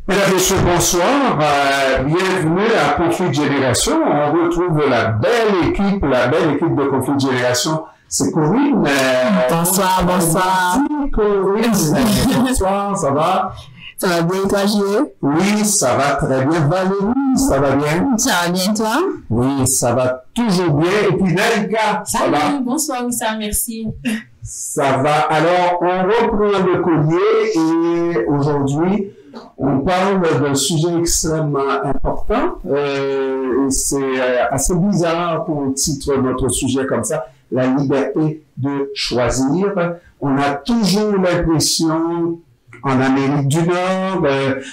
Mesdames et messieurs, bonsoir. Bienvenue à Conflit de Génération. On retrouve la belle équipe de Conflit de Génération. C'est Corinne. Bonsoir. Corinne. Bonsoir, ça va? Ça va bien, toi, Gilles? Oui, ça va très bien. Valérie, ça va bien? Ça va bien, toi? Oui, ça va toujours bien. Et puis, Naïka, ça va? Bonsoir, oui, ça va, merci. Ça va. Alors, on reprend le collier et aujourd'hui, on parle d'un sujet extrêmement important. C'est assez bizarre qu'on titre notre sujet comme ça, la liberté de choisir. On a toujours l'impression, en Amérique du Nord,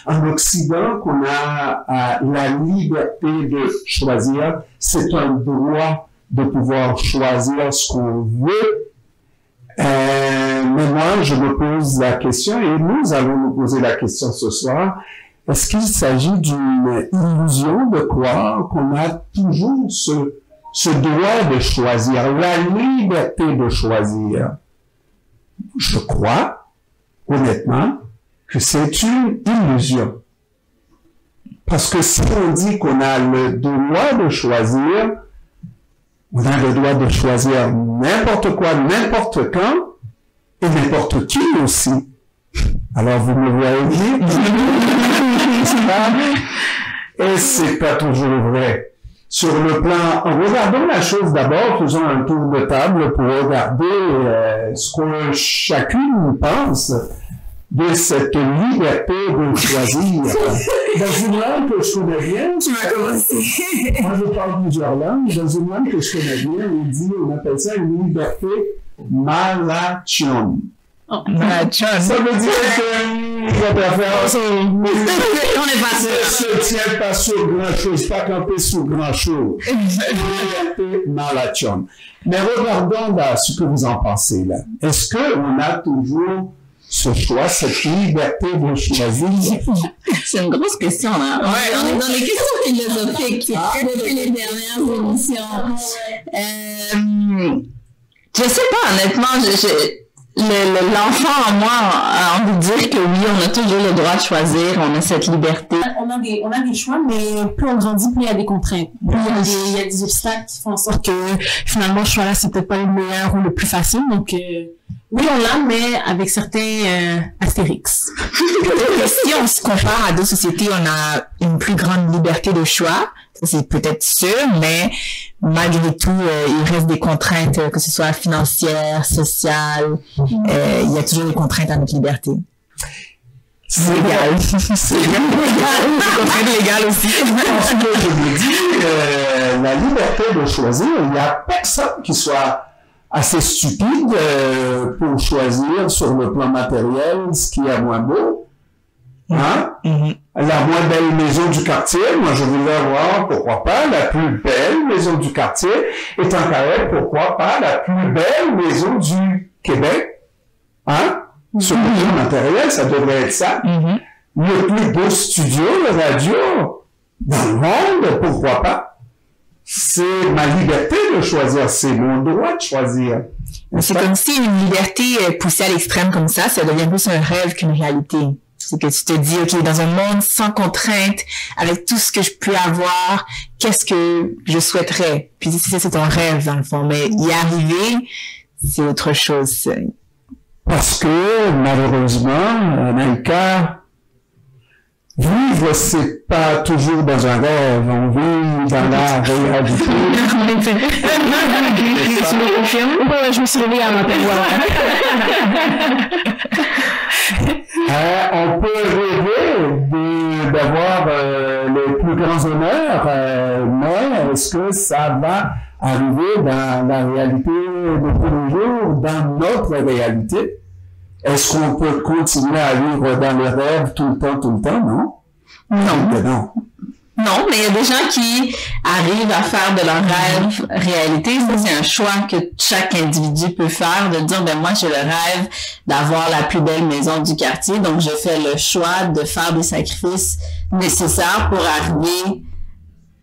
en Occident, qu'on a la liberté de choisir. C'est un droit de pouvoir choisir ce qu'on veut. Mais moi, je me pose la question, et nous allons nous poser la question ce soir, est-ce qu'il s'agit d'une illusion de croire qu'on a toujours ce droit de choisir, la liberté de choisir? Je crois, honnêtement, que c'est une illusion. Parce que si on dit qu'on a le droit de choisir, on a le droit de choisir n'importe quoi, n'importe quand, et n'importe qui aussi. Alors, vous me voyez dire, et c'est pas toujours vrai. Sur le plan, regardons la chose d'abord, faisons un tour de table pour regarder ce que chacune pense de cette liberté de choisir. Dans une langue que je connais bien, Tu m'as commencé. moi je parle plusieurs langues, dans une langue que je connais bien, on appelle ça une liberté malation. Malation. Ça veut dire que votre affaire On est pas ne se tient pas sur grand-chose, pas camper sur grand-chose. Liberté malation. Mais regardons là, ce que vous en pensez là. Est-ce qu'on a toujours ce choix, cette liberté de choisir? C'est une grosse question, là. Ouais, on est dans les questions philosophiques depuis les dernières émissions. Je sais pas, honnêtement, l'enfant en moi a envie de dire que oui, on a toujours le droit de choisir, on a cette liberté. On a des choix, mais plus on grandit, plus il y a des contraintes. Plus il y a des obstacles qui font en sorte que finalement, ce choix-là, c'est peut-être pas le meilleur ou le plus facile. Donc, oui, on l'a, mais avec certains astérix. Si on se compare à d'autres sociétés, on a une plus grande liberté de choix. C'est peut-être sûr, mais malgré tout, il reste des contraintes, que ce soit financières, sociales. Il y a toujours des contraintes à notre liberté. C'est légal. C'est légal. Des contraintes légales aussi. Parce que je me dis, la liberté de choisir, il n'y a personne qui soit assez stupide pour choisir sur le plan matériel ce qui est moins beau. Hein? La moins belle maison du quartier, moi je voulais avoir, pourquoi pas, la plus belle maison du quartier, et tant qu'à elle, pourquoi pas, la plus belle maison du Québec. Hein? Sur le plan matériel, ça devrait être ça. Le plus beau studio de radio dans le monde, pourquoi pas? C'est ma liberté de choisir, c'est mon droit de choisir. C'est comme si une liberté poussée à l'extrême comme ça devient plus un rêve qu'une réalité. C'est que tu te dis, OK, dans un monde sans contrainte, avec tout ce que je peux avoir, qu'est-ce que je souhaiterais? Puis c'est ton rêve, dans le fond. Mais y arriver, c'est autre chose. Parce que, malheureusement, Naïka, vivre, c'est pas toujours dans un rêve, on vit dans la réalité. Tu me confirmes? Ouais, je me suis réveillée à matin, On peut rêver d'avoir les plus grands honneurs, mais est-ce que ça va arriver dans la réalité de tous les jours, dans notre réalité? Est-ce qu'on peut continuer à vivre dans les rêves tout le temps, non? Non. Non, mais il y a des gens qui arrivent à faire de leur rêve réalité. Ça, c'est un choix que chaque individu peut faire, de dire, ben moi, j'ai le rêve d'avoir la plus belle maison du quartier, donc je fais le choix de faire des sacrifices nécessaires pour arriver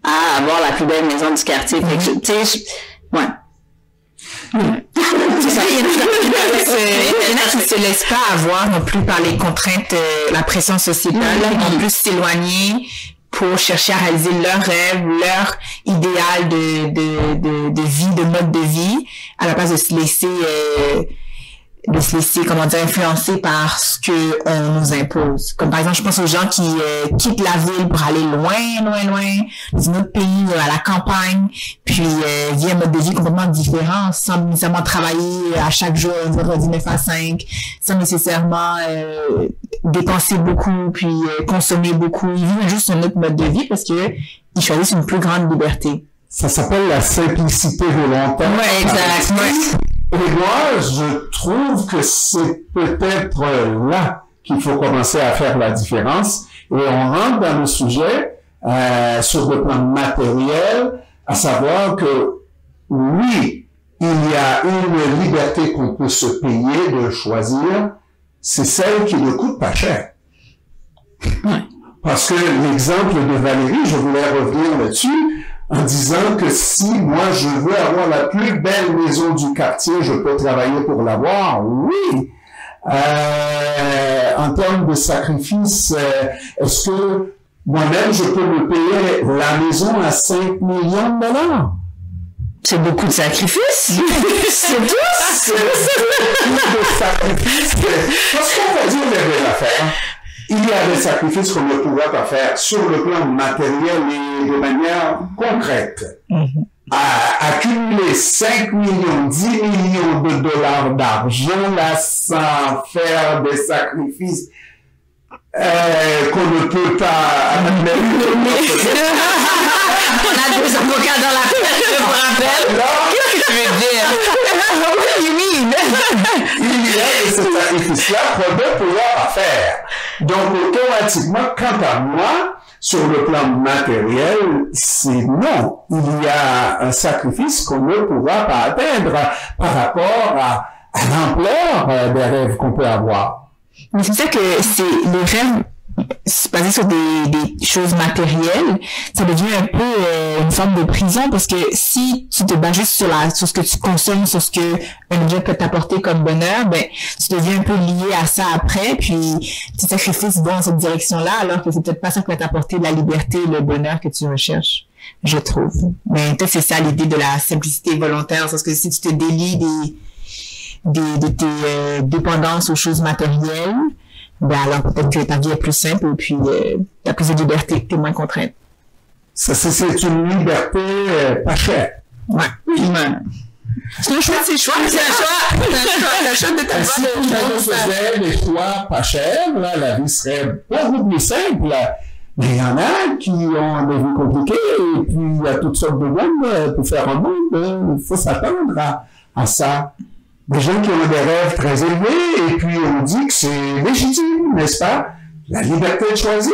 à avoir la plus belle maison du quartier. Fait que, tu sais, ouais. C'est ça, il y en a qui ne se laissent pas avoir non plus par les contraintes, la pression sociétale, qui vont plus s'éloigner pour chercher à réaliser leurs rêves, leur idéal de vie, de mode de vie, à la place de se laisser, comment dire, influencer par ce que on nous impose. Comme par exemple, je pense aux gens qui quittent la ville pour aller loin dans un autre pays, à la campagne, puis vivent un mode de vie complètement différent, sans nécessairement travailler à chaque jour, vendredi 9 à 5, sans nécessairement dépenser beaucoup, puis consommer beaucoup. Ils vivent juste un autre mode de vie parce que ils choisissent une plus grande liberté. Ça s'appelle la simplicité volontaire. Ouais, exact. Ouais. Et moi, je trouve que c'est peut-être là qu'il faut commencer à faire la différence. Et on rentre dans le sujet sur le plan matériel, à savoir que oui, il y a une liberté qu'on peut se payer de choisir, c'est celle qui ne coûte pas cher. Parce que l'exemple de Valérie, je voulais revenir là-dessus, en disant que si moi je veux avoir la plus belle maison du quartier, je peux travailler pour l'avoir, oui. En termes de sacrifice, est-ce que moi-même je peux me payer la maison à 5 millions de dollars? C'est beaucoup de sacrifices. C'est tout. C'est beaucoup de sacrifices. Parce qu'on va dire les vraies affaires. Il y a des sacrifices qu'on ne pourra pas faire sur le plan matériel et de manière concrète. Accumuler 5 millions, 10 millions de dollars d'argent, là, sans faire des sacrifices qu'on ne peut pas On a 2 avocats dans la tête, je me rappelle. Qu'est-ce que tu veux dire? What do you mean? Il y a de ce sacrifice-là qu'on ne pourra pas faire. Donc, automatiquement, quant à moi, sur le plan matériel, c'est non. Il y a un sacrifice qu'on ne pourra pas atteindre par rapport à l'ampleur des rêves qu'on peut avoir. Mais c'est ça que c'est les rêves basés sur des choses matérielles, ça devient un peu une forme de prison parce que si tu te bases juste sur ce que tu consommes, sur ce que un objet peut t'apporter comme bonheur, ben tu deviens un peu lié à ça après, puis tes sacrifices vont dans cette direction-là, alors que c'est peut-être pas ça qui va t'apporter la liberté et le bonheur que tu recherches, je trouve. Mais peut-être c'est ça l'idée de la simplicité volontaire, parce que si tu te délies de tes dépendances aux choses matérielles, ben alors peut-être que ta vie est plus simple et puis t'as plus de liberté, t'es moins contrainte. Ça, c'est une liberté pas chère. Ouais. C'est un choix, c'est un choix. C'est un choix de ta vie. Si tout le monde faisait des choix pas chers, là, la vie serait beaucoup plus simple. Mais il y en a qui ont des vies compliquées et puis il y a toutes sortes de monde pour faire un monde. Il faut s'attendre à ça. Des gens qui ont des rêves très élevés, et puis on dit que c'est légitime, n'est-ce pas? La liberté de choisir.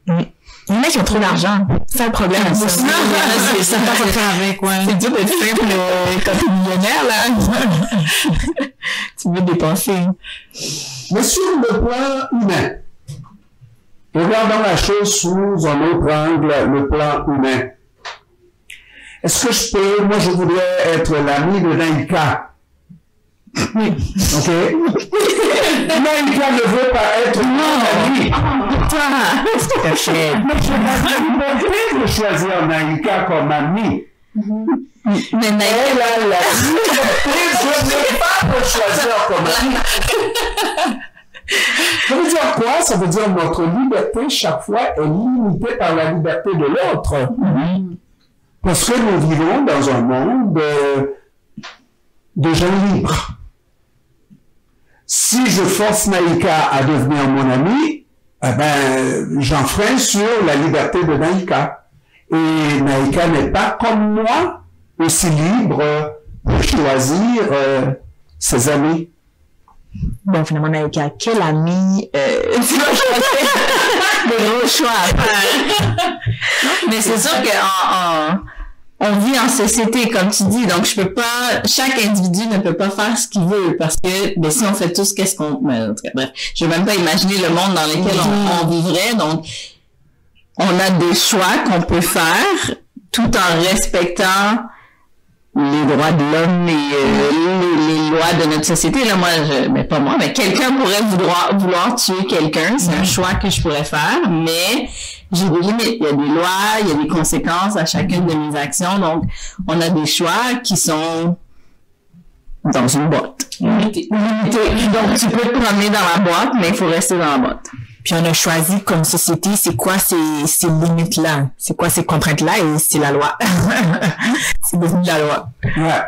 Les mecs qui ont trop d'argent, c'est ça le problème. C'est ça pas faire avec, ouais. C'est dur d'être simple quand t'es millionnaire, là. Tu veux dépenser. Mais sur le plan humain, regardons la chose sous un autre angle, le plan humain. Est-ce que moi je voudrais être l'ami de Naïka. OK? Naïka ne veut pas être mon ami. Mais je vais de choisir Naïka comme ami. Mais Naïka, elle a la liberté, je ne veux pas le choisir comme ami. Ça veut dire quoi? Ça veut dire notre liberté, chaque fois, est limitée par la liberté de l'autre. Parce que nous vivons dans un monde de gens libres. Si je force Naïka à devenir mon ami, eh ben, j'enfreins sur la liberté de Naïka. Et Naïka n'est pas comme moi aussi libre pour choisir ses amis. Bon, finalement, Naïka, quel ami tu vas choisir? Le gros choix. Mais c'est sûr on vit en société, comme tu dis, donc chaque individu ne peut pas faire ce qu'il veut, parce que, ben, si on fait tous, qu'est-ce qu'on, ben, en tout cas, bref, je vais même pas imaginer le monde dans lequel on vivrait, donc, on a des choix qu'on peut faire, tout en respectant les droits de l'homme et les lois de notre société. Là, moi, mais pas moi, mais quelqu'un pourrait vouloir tuer quelqu'un. C'est un choix que je pourrais faire, mais j'ai des limites. Il y a des lois, il y a des conséquences à chacune de mes actions. Donc, on a des choix qui sont dans une boîte. Limité. Donc, tu peux te promener dans la boîte, mais il faut rester dans la boîte. Puis on a choisi comme société, c'est quoi ces limites-là? C'est quoi ces contraintes-là? Et c'est la loi. C'est devenu la loi. Ouais.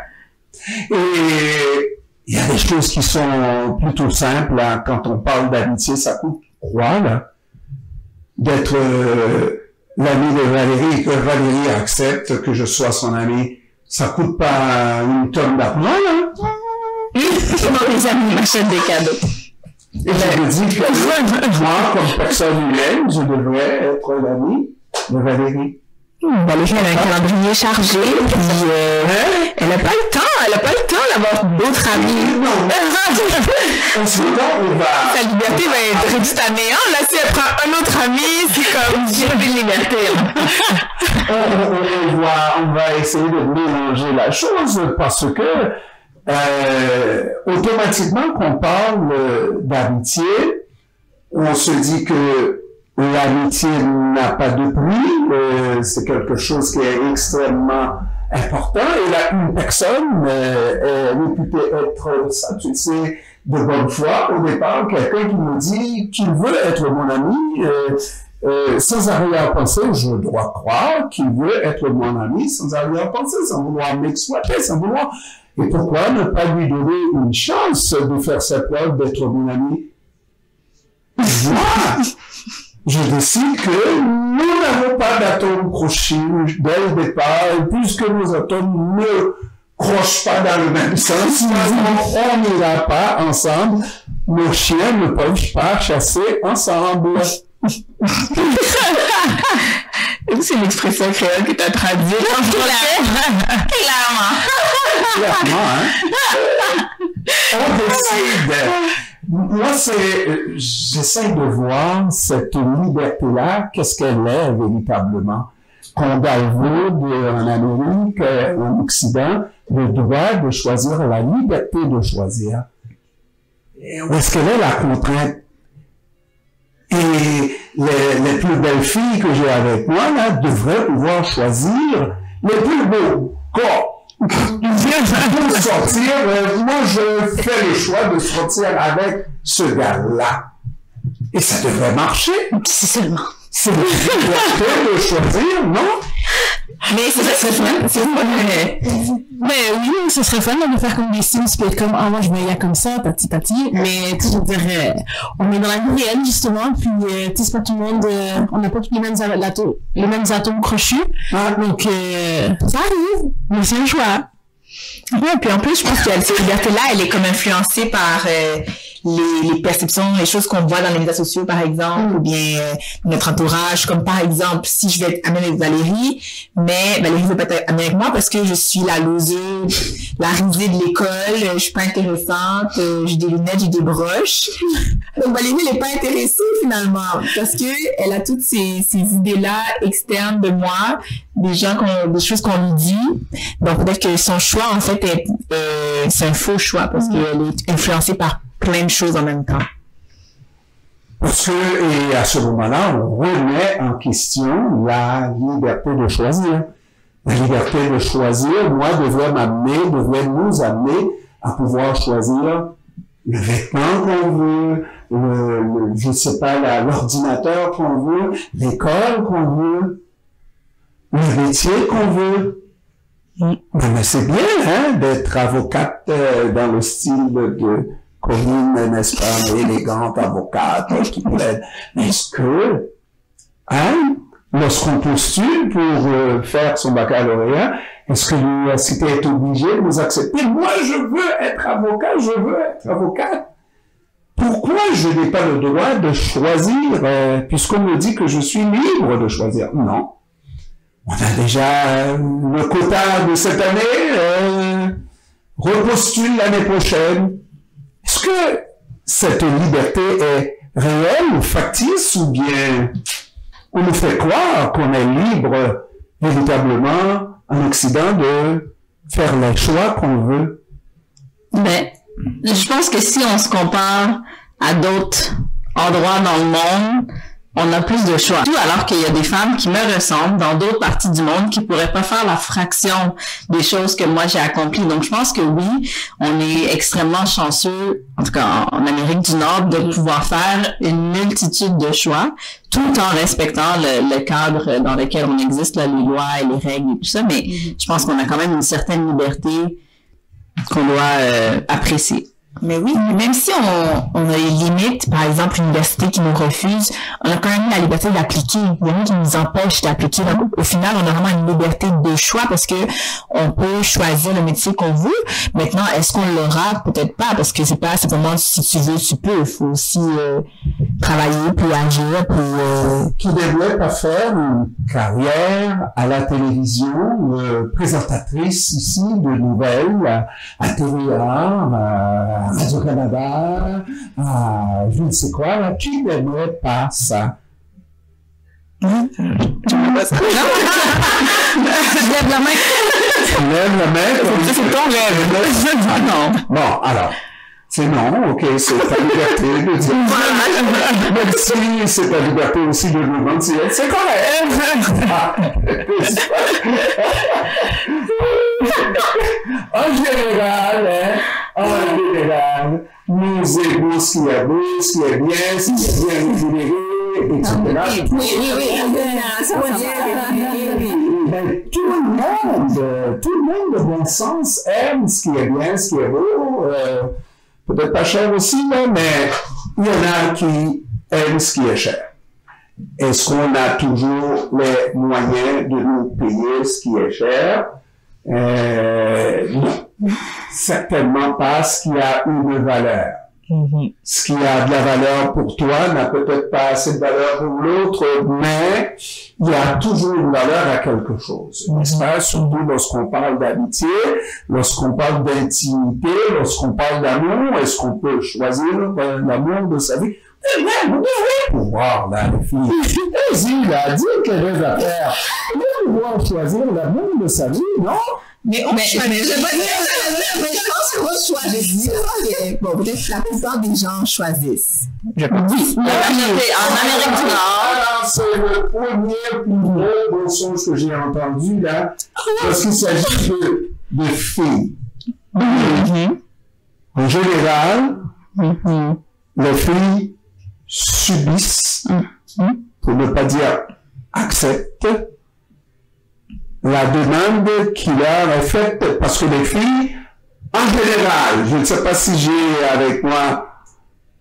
Et il y a des choses qui sont plutôt simples. Là. Quand on parle d'amitié, ça coûte quoi, là? D'être l'ami de Valérie et que Valérie accepte que je sois son ami. Ça coûte pas une tonne d'argent, là? Comment les amis m'achètent des cadeaux? Et je me dis que moi, comme personne humaine, je devrais être l'ami de Valérie. Valérie, elle a un calendrier chargé, puis elle a pas le temps d'avoir d'autres amis. Non. Ensuite, sa liberté va être réduite à néant. Là, si elle prend un autre ami, c'est comme j'ai plus de liberté. On va essayer de mélanger la chose parce que automatiquement, qu'on parle d'amitié, on se dit que l'amitié n'a pas de prix, c'est quelque chose qui est extrêmement important, et là, une personne est réputée être, ça tu sais, de bonne foi, au départ, quelqu'un qui me dit qu'il veut être mon ami, sans arrière-pensée, je dois croire qu'il veut être mon ami, sans arrière-pensée, sans vouloir m'exploiter, sans vouloir... Et pourquoi ne pas lui donner une chance de faire sa preuve d'être mon ami? Moi, je décide que nous n'avons pas d'atomes crochés dès le départ, et puisque nos atomes ne crochent pas dans le même sens, on n'ira pas ensemble. Nos chiens ne peuvent pas chasser ensemble. C'est une expression créole que tu as traduite en français. Clairement, hein? On décide. Moi, j'essaie de voir cette liberté-là, qu'est-ce qu'elle est véritablement. Qu'on galvaude en Amérique, en Occident, le droit de choisir, la liberté de choisir. Et où est-ce qu'elle est la contrainte? Et les plus belles filles que j'ai avec moi, là, devraient pouvoir choisir les plus beaux corps. Pour sortir, moi, je fais le choix de sortir avec ce gars-là. Et ça devrait marcher. C'est seulement. C'est le droit de choisir, non? Mais ça serait fun. C'est fun. Mais oui, ce serait fun de faire comme des Sims, puis être comme, ah, moi, je me regarde comme ça, tati. Mais, tu sais, je veux dire, on est dans la vie réelle, justement, puis, tu sais, c'est pas tout le monde, on n'a pas tous les mêmes atomes crochus. Ah. Donc, ça arrive. Mais c'est un choix. Ouais, puis en plus, je pense que cette liberté-là, elle est comme influencée par les perceptions, les choses qu'on voit dans les médias sociaux, par exemple, ou bien notre entourage, comme par exemple, si je vais être amie avec Valérie, mais Valérie veut pas être amie avec moi parce que je suis la loseuse, la risée de l'école, je suis pas intéressante, j'ai des lunettes, j'ai des broches. Donc Valérie, elle est pas intéressée finalement, parce que elle a toutes ces idées-là externes de moi, des choses qu'on lui dit. Donc peut-être que son choix, en fait, c'est un faux choix parce qu'elle est influencée par plein de choses en même temps. Parce que, et à ce moment-là, on remet en question la liberté de choisir. La liberté de choisir, moi, devrait nous amener à pouvoir choisir le vêtement qu'on veut, je sais pas, l'ordinateur qu'on veut, l'école qu'on veut, le métier qu'on veut. Mais c'est bien, hein, d'être avocate dans le style de Corinne, n'est-ce pas, élégante avocate qui plaide. Est-ce que, hein, lorsqu'on postule pour faire son baccalauréat, est-ce que l'université est obligée de nous accepter? Moi, je veux être avocat, je veux être avocate. Pourquoi je n'ai pas le droit de choisir, puisqu'on me dit que je suis libre de choisir? Non. On a déjà le quota de cette année, repostule l'année prochaine. Est-ce que cette liberté est réelle ou factice, ou bien on nous fait croire qu'on est libre véritablement en Occident de faire les choix qu'on veut? Ben, je pense que si on se compare à d'autres endroits dans le monde, on a plus de choix. Tout alors qu'il y a des femmes qui me ressemblent dans d'autres parties du monde qui pourraient pas faire la fraction des choses que moi j'ai accomplies. Donc je pense que oui, on est extrêmement chanceux, en tout cas en Amérique du Nord, de pouvoir faire une multitude de choix, tout en respectant le cadre dans lequel on existe, là, les lois et les règles et tout ça. Mais je pense qu'on a quand même une certaine liberté qu'on doit apprécier. Mais oui, même si on a des limites, par exemple l'université qui nous refuse, on a quand même la liberté d'appliquer. Il y a rien qui nous empêche d'appliquer. Donc, au final, on a vraiment une liberté de choix parce que on peut choisir le métier qu'on veut. Maintenant, est-ce qu'on l'aura? Peut-être pas, parce que c'est pas simplement si tu veux, tu peux. Il faut aussi travailler, puis agir, puis... Qui développe à faire une carrière à la télévision, présentatrice ici de nouvelles, à TVA, à Radio-Canada, je ne sais quoi, là, qui n'aimerait pas ça? Tu n'aimes pas ça? Je lève la main. Tu lèves la main? C'est ton rêve. Ah non. Bon, alors, c'est non, ok, c'est ta liberté de dire. Même si c'est ta liberté aussi de nous mentir, c'est correct. En général, nous aimons ce qui est beau, ce qui est bien, ce qui est bien équilibré, etc. Mais tout le monde de bon sens aime ce qui est bien, ce qui est beau. Peut-être pas cher aussi, là, mais il y en a qui aiment ce qui est cher. Est-ce qu'on a toujours les moyens de nous payer ce qui est cher? Non. Certainement pas ce qui a une valeur. Ce qui a de la valeur pour toi n'a peut-être pas assez de valeur pour l'autre, mais il y a toujours une valeur à quelque chose. N'est-ce pas? Surtout lorsqu'on parle d'amitié, lorsqu'on parle d'intimité, lorsqu'on parle d'amour, est-ce qu'on peut choisir l'amour de sa vie? Eh bien, vous devrez pouvoir, là, les filles. Vas-y, là, dis qu'elle rêve à faire. Vous devez pouvoir choisir l'amour de sa vie, non? Mais je pense qu'on choisit. Bon, peut-être la plupart des gens choisissent. Je pense. Oui, en Amérique du Nord. Alors, c'est le premier plus gros mensonge que j'ai entendu, là, parce qu'il s'agit de filles. En général, les filles subissent, pour ne pas dire acceptent, la demande qui leur est faite, parce que les filles, en général, je ne sais pas si j'ai avec moi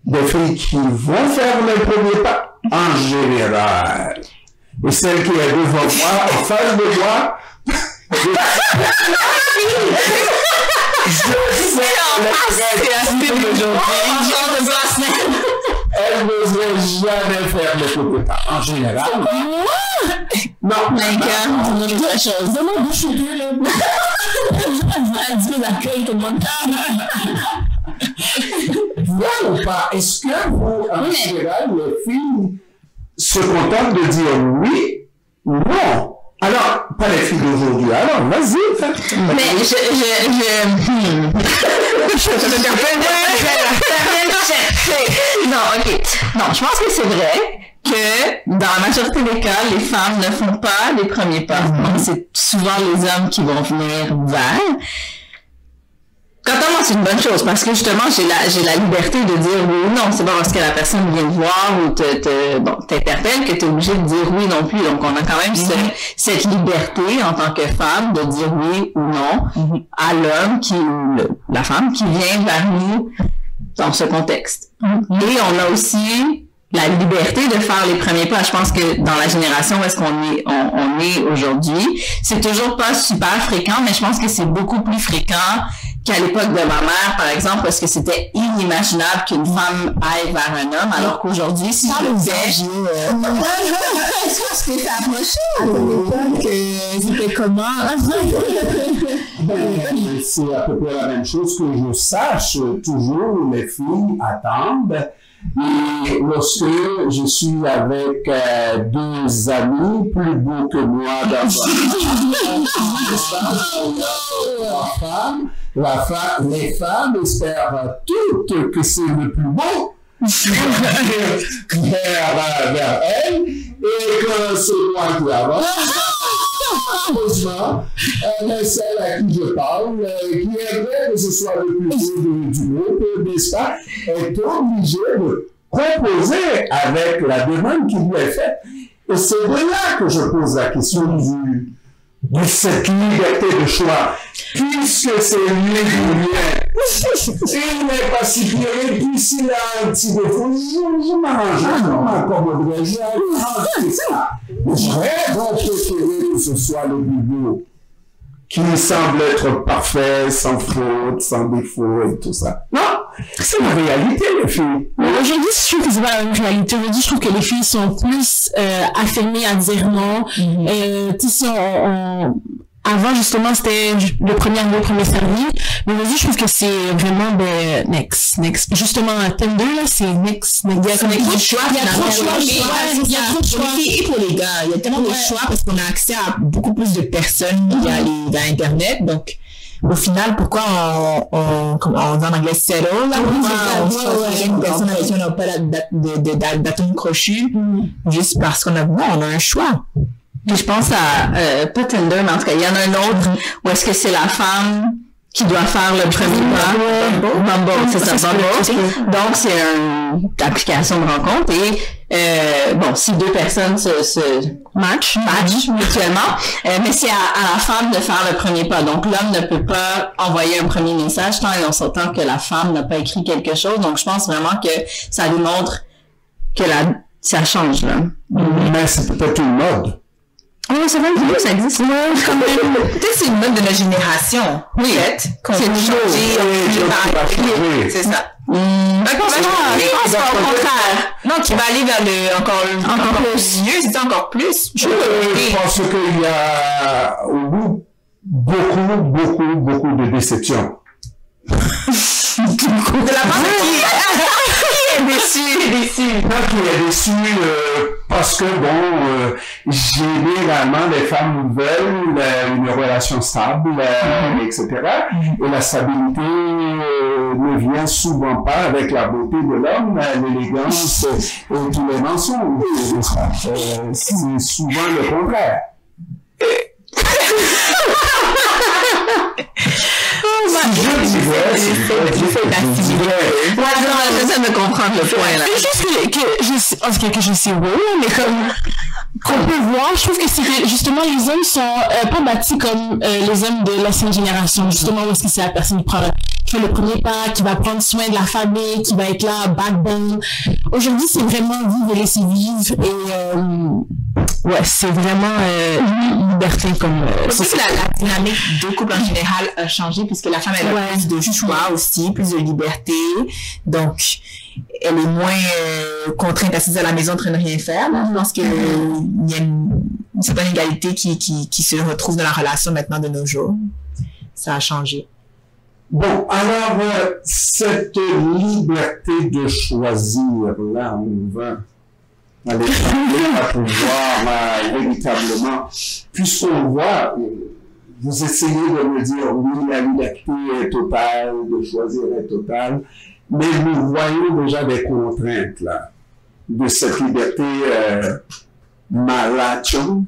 des filles qui vont faire le premier pas, en général. Et celle qui est devant moi, en face de moi, elle n'oserait jamais faire le premier pas, en général. Non, c'est une autre chose. Demande de chuter, là. Elle dit l'accueil, tout le monde. Voilà ou pas? Est-ce que vous, en général, les filles se contentent de dire oui ou non? Alors, pas les filles d'aujourd'hui. Alors, vas-y. Mais non, ok. Non, je pense que c'est vrai que dans la majorité des cas, les femmes ne font pas les premiers pas. Donc, c'est souvent les hommes qui vont venir vers. Quant à moi, c'est une bonne chose parce que justement, j'ai la liberté de dire oui ou non. C'est pas parce que la personne vient te voir ou t'interpelle que tu es obligé de dire oui non plus. Donc, on a quand même cette liberté en tant que femme de dire oui ou non à l'homme la femme qui vient vers nous dans ce contexte. Et on a aussi la liberté de faire les premiers pas. Je pense que dans la génération où est-ce qu'on est aujourd'hui, c'est toujours pas super fréquent, mais je pense que c'est beaucoup plus fréquent qu'à l'époque de ma mère, par exemple, parce que c'était inimaginable qu'une femme aille vers un homme, alors qu'aujourd'hui, si je le fais... Est-ce que tu t'es approché à ton époque? C'était comment? C'est à peu près la même chose que je sache. Toujours, les filles attendent Et lorsque je suis avec deux amis plus beaux que moi les femmes espèrent toutes que c'est le plus beau vers elles, et que c'est moi qui avance. Heureusement, celle à qui je parle, qui aimerait que ce soit le plus beau du groupe, n'est-ce pas, est obligée de composer avec la demande qui lui est faite. Et c'est de là que je pose la question de cette liberté de choix. Puisque c'est lui qui vient, il n'est pas si pire, et puis s'il a un petit défaut, je m'arrange, je m'accommoderai, je vais ça. J'aurais donc préféré que ce soit le plus beau, qui semble être parfait, sans faute, sans défaut et tout ça. Non, c'est la réalité, les filles. Aujourd'hui, je trouve que c'est pas la même réalité. Aujourd'hui, je trouve que les filles sont plus affirmées à dire non. Tu sais, avant, justement, c'était le premier arrivé, le premier servi. Mais aujourd'hui, je trouve que c'est vraiment next. Justement, Tinder, là, c'est next. Il y a trop de choix. Il y a trop de choix. Il y a trop de choix. Et pour les gars, il y a tellement de choix parce qu'on a accès à beaucoup plus de personnes via Internet. Donc, au final, pourquoi on dit en anglais settle, là, on choisit une personne avec qui on n'a pas d'atome crochu, juste parce qu'on a un choix. Puis je pense à, pas Tinder, mais en tout cas, il y en a un autre où est-ce que c'est la femme qui doit faire le premier pas. Bumble, c'est ça, Bumble. Donc, c'est une application de rencontre et, bon, si deux personnes se matchent mutuellement, mais c'est à la femme de faire le premier pas. Donc, l'homme ne peut pas envoyer un premier message tant et on s'entend que la femme n'a pas écrit quelque chose. Donc, je pense vraiment que ça démontre que ça change, là. Mais c'est peut-être une mode. Oui, c'est vrai que ça existe. Quand même. Peut-être c'est une mode de notre génération. Oui. C'est une chose. C'est ça. Je pense au contraire. Non, qui va aller vers encore plus mieux, c'est encore plus. Je pense qu'il y a au bout beaucoup de déceptions. De la part de qui est déçu. Moi qui est déçu parce que bon, généralement les femmes veulent une relation stable, etc. Et la stabilité ne vient souvent pas avec la beauté de l'homme, l'élégance et tous les mensonges. C'est souvent le contraire. J'essaie de comprendre le point là. C'est juste que je sais mais comme qu'on peut voir, je trouve que c'est que justement les hommes sont pas bâtis comme les hommes de l'ancienne génération, justement parce que c'est la personne qui fait le premier pas, qui va prendre soin de la famille, qui va être là, backbone. Aujourd'hui, c'est vraiment vivre et laisser vivre et c'est vraiment une liberté comme c'est la dynamique de couple en général a changé puisque la femme elle a plus de choix aussi, plus de liberté, donc elle est moins contrainte assise à la maison en train de rien faire. Je pense qu'il y a une certaine égalité qui se retrouve dans la relation maintenant de nos jours. Ça a changé. Bon, alors, cette liberté de choisir, là, on va aller à pouvoir véritablement, puisqu'on voit, vous essayez de me dire, oui, la liberté est totale, de choisir est totale, mais nous voyons déjà des contraintes, là, de cette liberté malacho,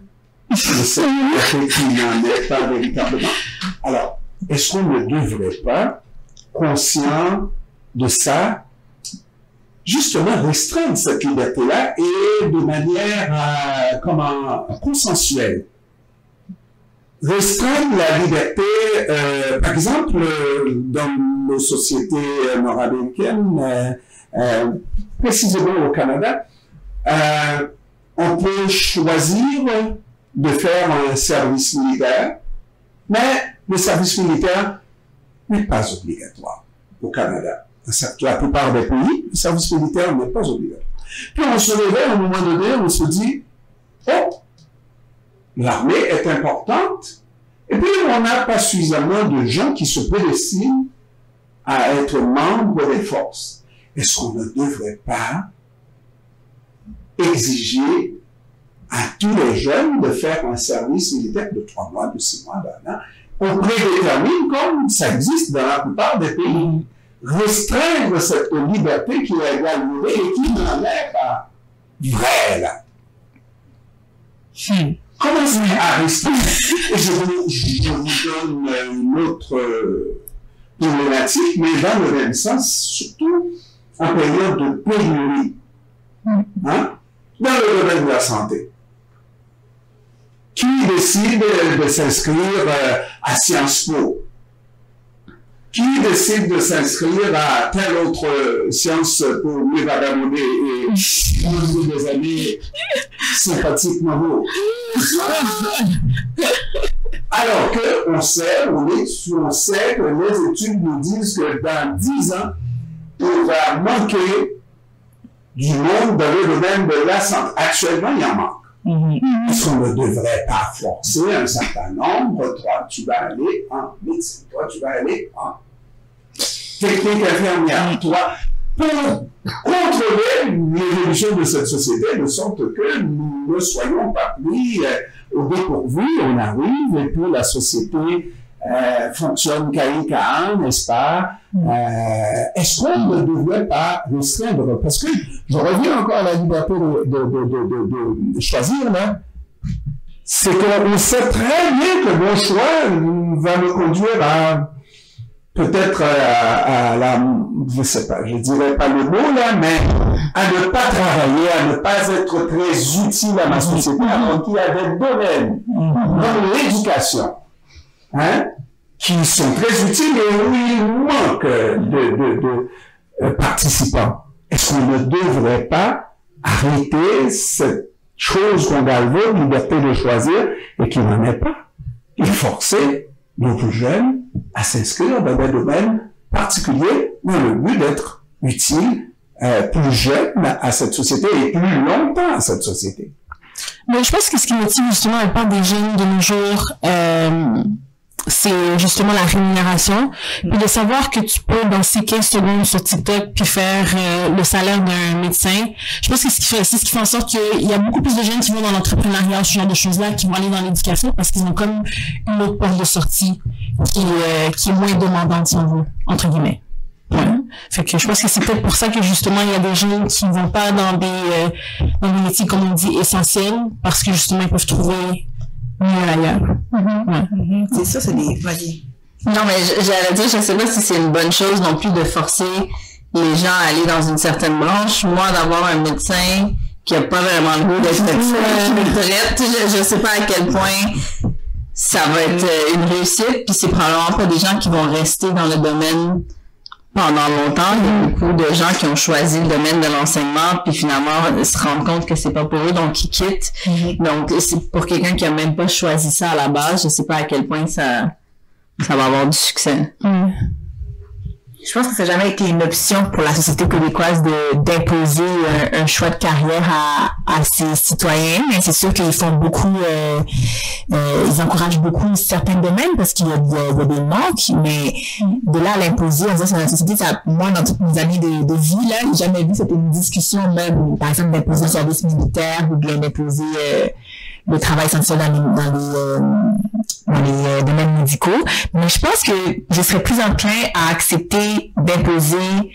de cette liberté qui n'en est pas véritablement. Alors, est-ce qu'on ne devrait pas, conscient de ça, justement restreindre cette liberté-là et de manière consensuelle? Restreindre la liberté, par exemple, dans nos sociétés nord-américaines, précisément au Canada, on peut choisir de faire un service militaire, mais le service militaire n'est pas obligatoire au Canada. Dans la plupart des pays, le service militaire n'est pas obligatoire. Puis on se réveille à un moment donné, on se dit, oh, l'armée est importante, et puis on n'a pas suffisamment de gens qui se prédestinent à être membres des forces. est-ce qu'on ne devrait pas exiger à tous les jeunes de faire un service militaire de 3 mois, de 6 mois, d'un an? On prédétermine, comme ça existe dans la plupart des pays, restreindre cette liberté qui est égalée et qui n'en est pas vraie, là. Commencez à restreindre. Et je vous donne une autre problématique, mais dans le même sens, surtout en période de pénurie. Hein? Dans le domaine de la santé. Qui décide de s'inscrire à Sciences Po? Qui décide de s'inscrire à telle autre science pour mieux vagabonder et vivre des années sympathiques nouveaux? Alors qu'on sait, on sait que les études nous disent que dans 10 ans, il va manquer du monde dans le domaine de la santé. Actuellement, il en manque. Est-ce qu'on ne devrait pas forcer un certain nombre? Toi, tu vas aller en médecine. Toi, tu vas aller en technique infirmière. Toi, pour contrôler l'évolution de cette société, de sorte que nous ne soyons pas pris au dépourvu, on arrive, et puis la société fonctionne caïn, n'est-ce pas? Est-ce qu'on ne devrait pas restreindre? Parce que je reviens encore à la liberté de choisir, là. C'est qu'on sait très bien que mon choix va me conduire à peut-être à la, je sais pas, je dirais pas le mot là, mais à ne pas travailler, à ne pas être très utile à ma société, alors qu'il y a des domaines dans l'éducation, hein, qui sont très utiles et où il manque de participants. Est-ce qu'on ne devrait pas arrêter cette chose qu'on galvaude, liberté de choisir, et qui n'en est pas, et forcer nos plus jeunes à s'inscrire dans des domaines particuliers dans le but d'être utile plus jeune à cette société et plus longtemps à cette société? Mais je pense que ce qui motive justement la part des jeunes de nos jours, c'est justement la rémunération. Puis de savoir que tu peux danser 15 secondes sur TikTok puis faire le salaire d'un médecin. Je pense que c'est ce qui fait en sorte qu'il y a beaucoup plus de jeunes qui vont dans l'entrepreneuriat, ce genre de choses-là, qui vont aller dans l'éducation parce qu'ils ont comme une autre porte de sortie qui est moins demandante, si on veut, entre guillemets. Ouais. Fait que je pense que c'est peut-être pour ça que justement il y a des jeunes qui vont pas dans des métiers, comme on dit, essentiels, parce que justement ils peuvent trouver mieux ailleurs. Ouais. C'est ça, c'est des... Vas-y. Non, mais j'allais dire, je sais pas si c'est une bonne chose non plus de forcer les gens à aller dans une certaine branche. Moi, d'avoir un médecin qui a pas vraiment le goût d'être médecin, qui m'intéresse, je sais pas à quel point ça va être une réussite, puis c'est probablement pas des gens qui vont rester dans le domaine pendant longtemps. Il y a beaucoup de gens qui ont choisi le domaine de l'enseignement puis finalement se rendent compte que c'est pas pour eux, donc ils quittent. Donc c'est pour quelqu'un qui a même pas choisi ça à la base, je sais pas à quel point ça va avoir du succès. Je pense que ça n'a jamais été une option pour la société québécoise d'imposer un choix de carrière à ses citoyens, mais c'est sûr qu'ils font beaucoup, ils encouragent beaucoup certains domaines parce qu'il y a des manques, mais de là à l'imposer, en disant c'est notre société, moi dans toutes mes années de vie, là, j'ai jamais vu c'était une discussion même, par exemple d'imposer le service militaire ou bien d'imposer le travail essentiel dans les domaines médicaux, mais je pense que je serais plus enclin à accepter d'imposer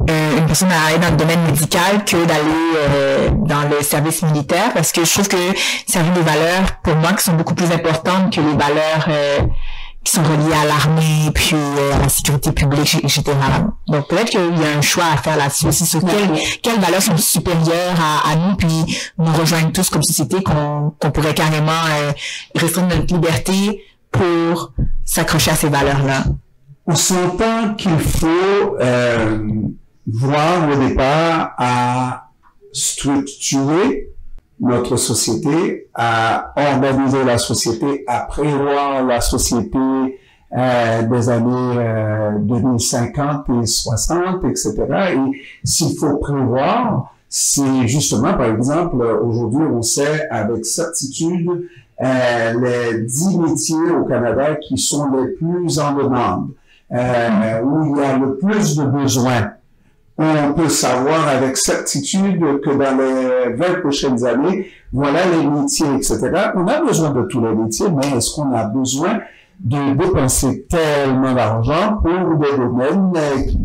une personne à aller dans le domaine médical que d'aller dans le service militaire, parce que je trouve que ça a des valeurs pour moi qui sont beaucoup plus importantes que les valeurs qui sont reliées à l'armée puis à la sécurité publique, etc. Donc peut-être qu'il y a un choix à faire là-dessus aussi sur quelles valeurs sont supérieures à nous puis nous rejoignent tous comme société qu'on pourrait carrément restreindre notre liberté pour s'accrocher à ces valeurs-là. On s'entend qu'il faut voir au départ à structurer notre société, à organiser la société, à prévoir la société des années 2050 et 60, etc. Et s'il faut prévoir, c'est justement, par exemple, aujourd'hui, on sait avec certitude les 10 métiers au Canada qui sont les plus en demande, où il y a le plus de besoins. on peut savoir avec certitude que dans les 20 prochaines années, voilà les métiers, etc. On a besoin de tous les métiers, mais est-ce qu'on a besoin de dépenser tellement d'argent pour des domaines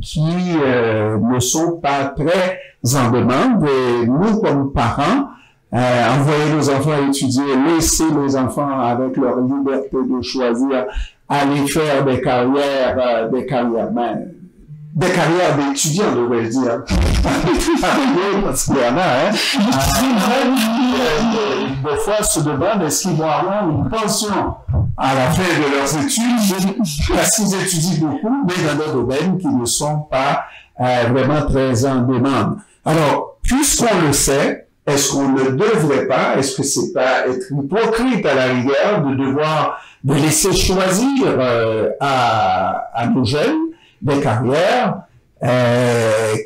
qui ne sont pas très en demande? Et nous, comme parents, envoyer nos enfants étudier, laisser nos enfants avec leur liberté de choisir, aller faire des carrières d'étudiants, devrais-je dire. Parce qu'il y en a, des fois, se demandent est-ce qu'ils vont avoir une pension à la fin de leurs études, parce qu'ils étudient beaucoup, mais dans des domaines qui ne sont pas vraiment très en demande. Alors, puisqu'on le sait, est-ce qu'on ne devrait pas, est-ce que c'est pas être hypocrite à la rigueur de laisser choisir à nos jeunes des carrières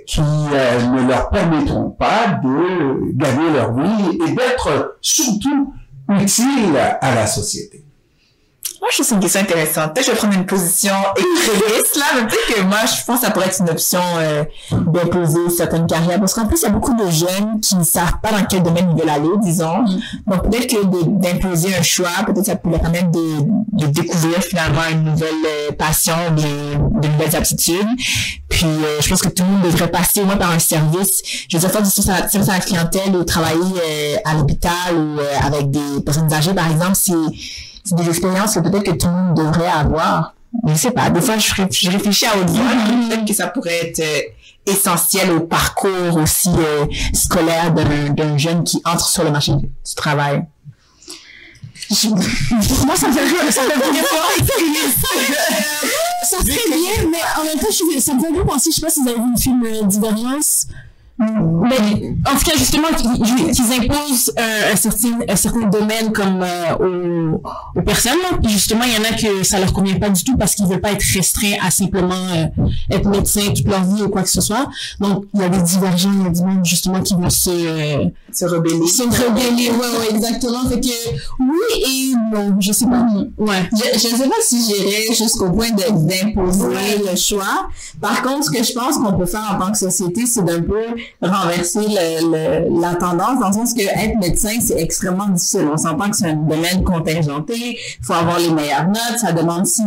qui ne leur permettront pas de gagner leur vie et d'être surtout utiles à la société? Moi, je trouve que c'est une question intéressante. Peut-être que je vais prendre une position extrémiste, là, mais peut-être que moi, je pense que ça pourrait être une option d'imposer certaines carrières. Parce qu'en plus, il y a beaucoup de jeunes qui ne savent pas dans quel domaine ils veulent aller, disons. Donc, peut-être que d'imposer un choix, peut-être ça peut leur permettre de découvrir finalement une nouvelle passion, de nouvelles aptitudes. Puis, je pense que tout le monde devrait passer au moins par un service. Je veux dire, faire du service à la clientèle ou travailler à l'hôpital ou avec des personnes âgées, par exemple, c'est des expériences que peut-être que tout le monde devrait avoir. Je sais pas, des fois, je réfléchis à haute voix, peut-être que ça pourrait être essentiel au parcours aussi scolaire d'un jeune qui entre sur le marché du travail. Moi, ça me fait ça serait bien, mais en même temps, ça me fait bien penser, je sais pas si vous avez vu le film Divergence. Mais en tout cas, justement, qu'ils imposent un certain domaine comme aux personnes. Puis justement, il y en a que ça leur convient pas du tout parce qu'ils veulent pas être restreints à simplement être médecin toute leur vie ou quoi que ce soit. Donc, il y a des divergents, il y a du monde justement qui vont se rebeller. Ouais, exactement. Fait que oui et non, je sais pas. Ouais. Je sais pas si j'irais jusqu'au point d'imposer le choix. Par contre, ce que je pense qu'on peut faire en tant que société, c'est d'un peu renverser la tendance, dans le sens que être médecin, c'est extrêmement difficile. On s'entend que c'est un domaine contingenté, il faut avoir les meilleures notes, ça demande ci.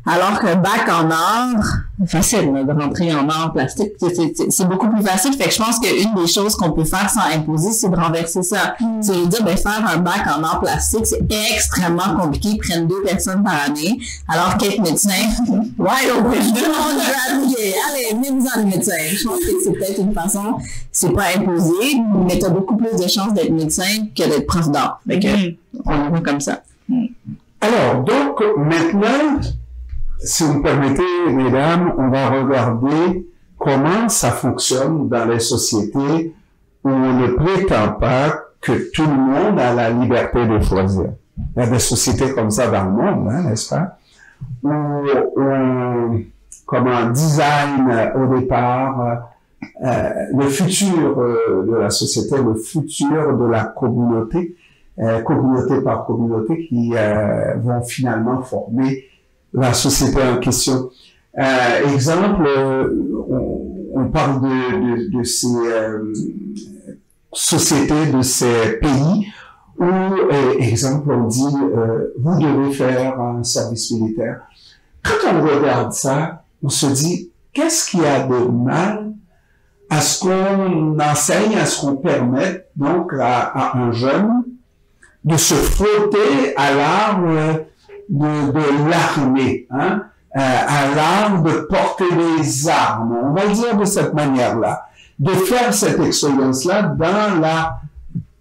Alors que bac en art, facile de rentrer en art plastique, c'est beaucoup plus facile. Fait que je pense qu'une des choses qu'on peut faire sans imposer, c'est de renverser ça. Ça veut dire, faire un bac en art plastique, c'est extrêmement compliqué, ils prennent 2 personnes par année, alors qu'être médecin, ouais, tout le monde veut appliquer. Allez, venez-vous-en les médecins. Je pense que c'est peut-être une façon, c'est pas imposé, mais t'as beaucoup plus de chances d'être médecin que d'être prof d'art. Fait que, on y va comme ça. Alors, donc, maintenant, si vous me permettez, mesdames, on va regarder comment ça fonctionne dans les sociétés où on ne prétend pas que tout le monde a la liberté de choisir. Il y a des sociétés comme ça dans le monde, n'est-ce pas? Où on design au départ le futur de la société, le futur de la communauté, communauté par communauté, qui vont finalement former la société en question. Exemple, on parle de ces sociétés, de ces pays où, exemple, on dit vous devez faire un service militaire. Quand on regarde ça, on se dit qu'est-ce qu'il y a de mal à ce qu'on enseigne, à ce qu'on permette donc à un jeune de se frotter à l'art de l'armée, à l'art de porter des armes, on va le dire de cette manière-là, de faire cette expérience-là dans la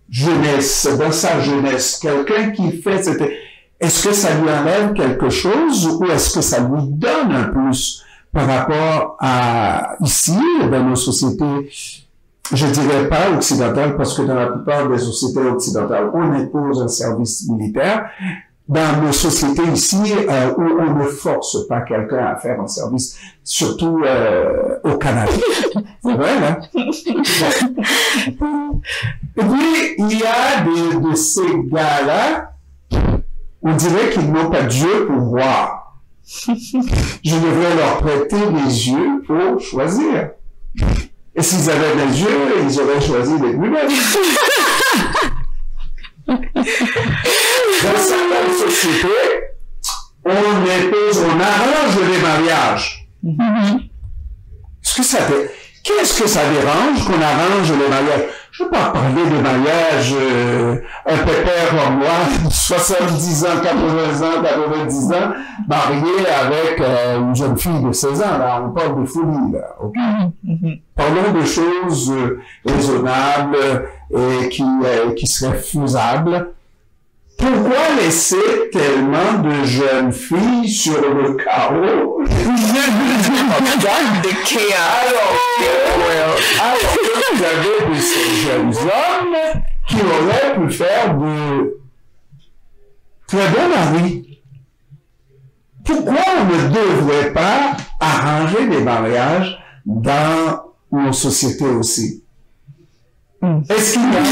jeunesse, dans sa jeunesse. Quelqu'un qui fait cette... Est-ce que ça lui enlève quelque chose ou est-ce que ça lui donne un plus par rapport à ici, dans nos sociétés, je dirais pas occidentales, parce que dans la plupart des sociétés occidentales, on impose un service militaire. Dans nos sociétés ici, où on ne force pas quelqu'un à faire un service, surtout au Canada. C'est vrai, hein? Et puis, il y a de ces gars-là, on dirait qu'ils n'ont pas Dieu pour voir. Je devrais leur prêter les yeux pour choisir. Et s'ils avaient des yeux, ils auraient choisi les muets. Dans certaines sociétés, on arrange les mariages. Qu'est-ce que ça dérange qu'on arrange les mariages? Je ne veux pas parler de mariage, un pépère comme moi, 70 ans, 80 ans, 90 ans, marié avec une jeune fille de 16 ans. Là, on parle de folie, là. Okay? Parlons de choses raisonnables et qui seraient faisables. Pourquoi laisser tellement de jeunes filles sur le carreau? De chaos. Alors que vous avez de ces jeunes hommes qui auraient pu faire de très bons maris. Pourquoi on ne devrait pas arranger des mariages dans nos sociétés aussi? Est-ce qu'il y a de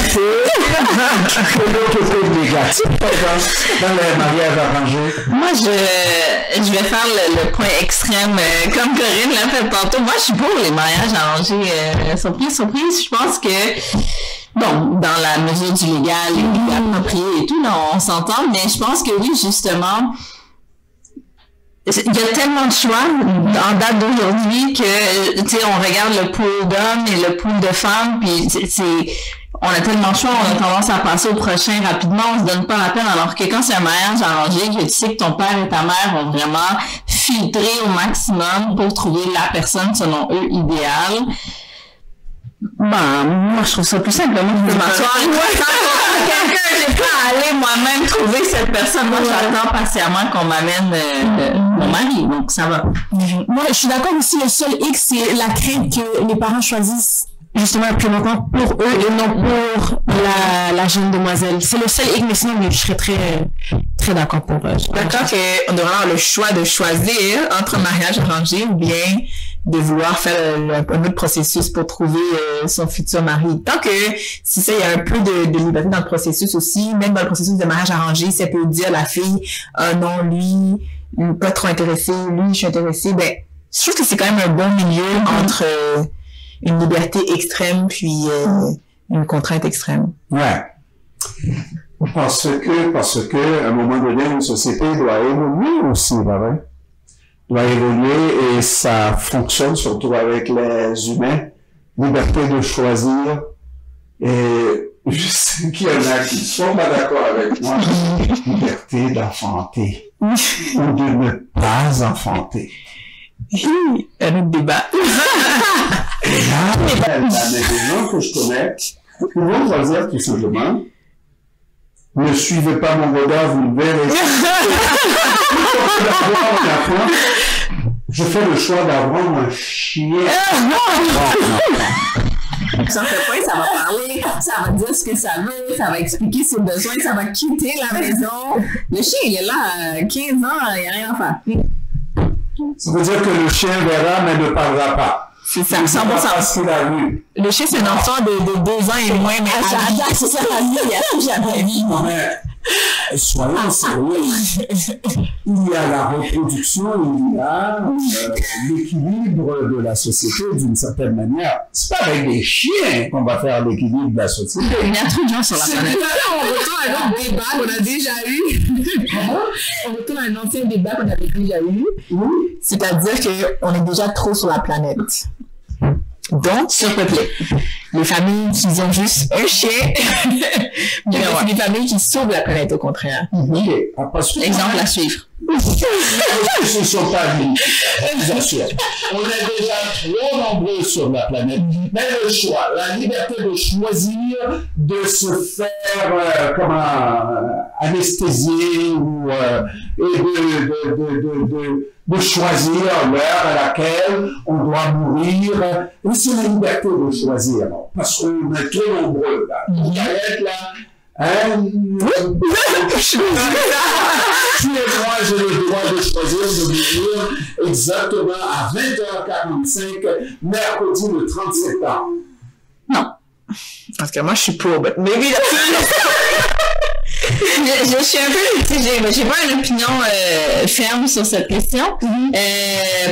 l'autre côté négatif, par exemple, dans les mariages arrangés? Moi, je vais faire le point extrême, comme Corinne l'a fait tantôt. Moi, je suis pour les mariages arrangés. Surprise. Je pense que, bon, dans la mesure du légal et approprié et tout, là, on s'entend, mais je pense que oui, justement, il y a tellement de choix en date d'aujourd'hui que, tu sais, on regarde le pool d'hommes et le pool de femmes, puis on a tellement de choix, on a tendance à passer au prochain rapidement, on se donne pas la peine, alors que quand c'est un mariage arrangé, que tu sais que ton père et ta mère vont vraiment filtrer au maximum pour trouver la personne selon eux idéale. Moi, je trouve ça plus simple. Moi, je peux m'asseoir et quelqu'un, j'ai pas à aller moi-même trouver cette personne. Moi, j'attends patiemment qu'on m'amène mon mari, donc ça va. Moi, je suis d'accord aussi, le seul X, c'est la crainte que les parents choisissent justement un prénotant pour eux et non pour la jeune demoiselle. C'est le seul X, mais sinon, je serais très d'accord pour eux. D'accord qu'on devrait avoir le choix de choisir entre un mariage arrangé ou bien de vouloir faire un autre processus pour trouver son futur mari. Tant que, si ça, il y a un peu de liberté dans le processus aussi, même dans le processus de mariage arrangé, ça peut dire à la fille, non, lui, pas trop intéressé, lui, je suis intéressé, ben, je trouve que c'est quand même un bon milieu entre une liberté extrême puis une contrainte extrême. Ouais. Parce que, à un moment donné, une société doit évoluer aussi, vrai? Doit évoluer et ça fonctionne surtout avec les humains. Liberté de choisir. Et je sais qu'il y en a qui ne sont pas d'accord avec moi. Liberté d'enfanter. Ou de ne pas enfanter. Un autre débat. Et là, il y a des gens que je connais qui vont choisir tout simplement. Ne suivez pas mon regard, vous le verrez. Je fais le choix d'avoir un chien. Ça fait pas, ça va parler, ça va dire ce que ça veut, ça va expliquer ses besoins, ça va quitter la maison. Le chien, il est là, 15 ans, il n'y a rien à faire. Ça veut dire que le chien verra, mais ne parlera pas. C'est ça, 100%. Le chien, c'est un enfant de 2 ans et moins, mais c'est ça, la vie, il y a jamais vu. Soyons sérieux. Il y a la reproduction, il y a l'équilibre de la société d'une certaine manière. C'est pas avec des chiens qu'on va faire l'équilibre de la société. Il y a trop de gens sur la planète. On retourne à un autre débat qu'on a déjà eu. On retourne à un ancien débat qu'on avait déjà eu. C'est-à-dire qu'on est déjà trop sur la planète. Donc, surpeuplé. Les familles qui ont juste un chien, mais c'est des familles qui sauvent la planète au contraire. Exemple à suivre. Ce ne sont pas nous, bien sûr. On est déjà trop nombreux sur la planète. Mais le choix, la liberté de choisir, de se faire anesthésier ou de choisir l'heure à laquelle on doit mourir. Et c'est la liberté de choisir. Parce qu'on est trop nombreux là. On va être là. Moi, j'ai le droit de choisir de mourir exactement à 20h45, mercredi le 30 septembre. Non. Parce que moi, je suis pour, mais maybe Je suis un peu mitigée, mais j'ai pas une opinion ferme sur cette question.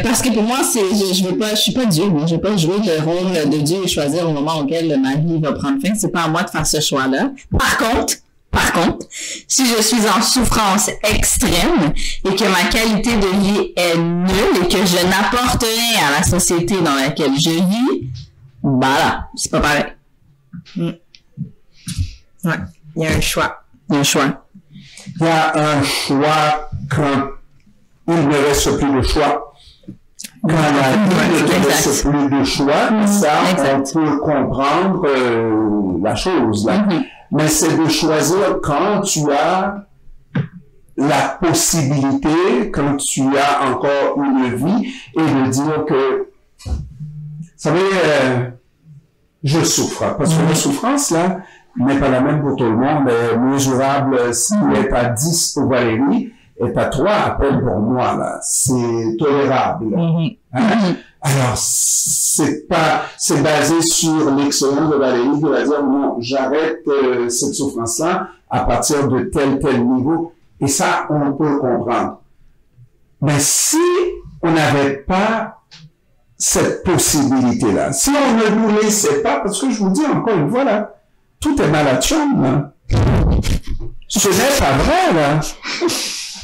Parce que pour moi, je suis pas Dieu, moi. Je vais pas jouer le rôle de Dieu et choisir au moment auquel ma vie va prendre fin. C'est pas à moi de faire ce choix-là. Par contre, si je suis en souffrance extrême et que ma qualité de vie est nulle et que je n'apporte rien à la société dans laquelle je vis, bah là, c'est pas pareil. Ouais, il y a un choix. Il y a un choix quand il ne reste plus de choix. Quand il ne reste plus de choix, ça, on peut comprendre la chose, là. Mais c'est de choisir quand tu as la possibilité, quand tu as encore une vie, et de dire que, vous savez, je souffre. Parce que la souffrance, là, n'est pas la même pour tout le monde. Mesurable, s'il est à 10 pour Valérie, est à 3 à peine pour moi, là. C'est tolérable. Hein? Alors, c'est basé sur l'excellence de Valérie qui va dire, non, j'arrête cette souffrance-là à partir de tel niveau. Et ça, on peut le comprendre. Mais si on n'avait pas cette possibilité-là, si on ne nous laissait pas, parce que je vous dis encore une fois, là, tout est malade-chum, là. Ce n'est pas vrai, là.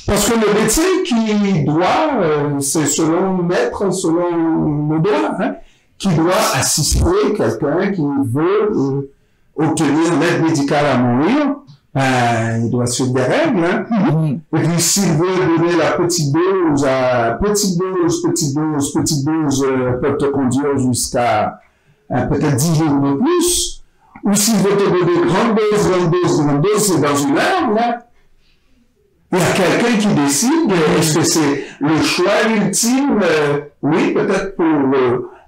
Parce que le métier qui doit, c'est selon le maître, selon le droit, hein, qui doit assister quelqu'un qui veut obtenir l'aide médicale à mourir, il doit suivre des règles. Hein. Et puis s'il veut donner la petite dose, petite dose peut te conduire jusqu'à peut-être 10 jours de plus. Ou s'il veut te donner grande dose, c'est dans une heure, là. Il y a quelqu'un qui décide, est-ce que c'est le choix ultime? Oui, peut-être pour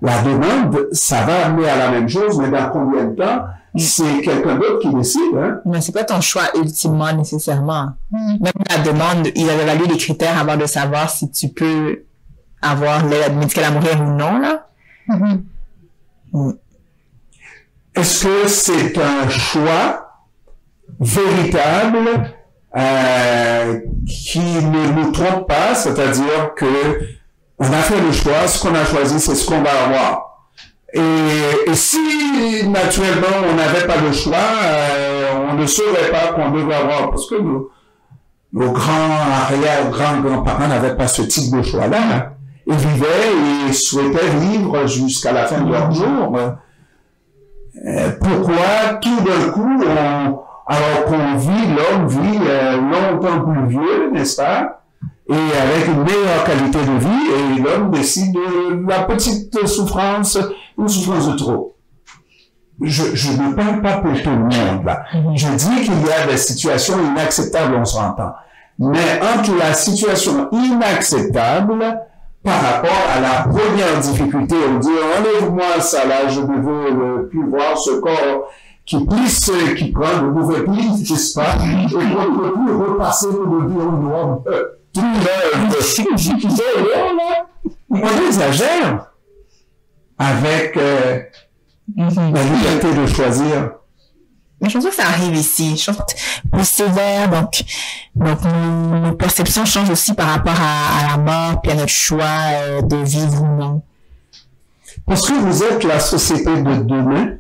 la demande, ça va amener à la même chose, mais dans combien de temps? C'est quelqu'un d'autre qui décide. Hein? Mais c'est pas ton choix ultimement nécessairement. Même la demande, il a évalué les critères avant de savoir si tu peux avoir l'aide médicale à mourir ou non, là. Est-ce que c'est un choix véritable qui ne nous trompe pas, c'est-à-dire que on a fait le choix, ce qu'on a choisi, c'est ce qu'on va avoir. Et si naturellement on n'avait pas le choix, on ne saurait pas qu'on devait avoir, parce que nos grands-grands-parents n'avaient pas ce type de choix-là. Hein. Ils vivaient et souhaitaient vivre jusqu'à la fin de leur jour. Pourquoi tout d'un coup alors qu'on l'homme vit longtemps plus vieux, n'est-ce pas? Et avec une meilleure qualité de vie, et l'homme décide de la petite souffrance, une souffrance de trop. Je ne parle pas pour tout le monde, là. Je dis qu'il y a des situations inacceptables, on s'entend. Mais entre la situation inacceptable, par rapport à la première difficulté, on dit, enlève-moi ça là, je ne veux plus voir ce corps qui plisse, qui prend de mauvais plis, je sais pas, et qu'on ne peut plus repasser pour le dire au noir, tout on exagère avec la liberté de choisir. Mais je pense que ça arrive ici. Je pense que sévère, donc nos perceptions changent aussi par rapport à la mort puis à notre choix de vivre ou non. Parce que vous êtes la société de demain,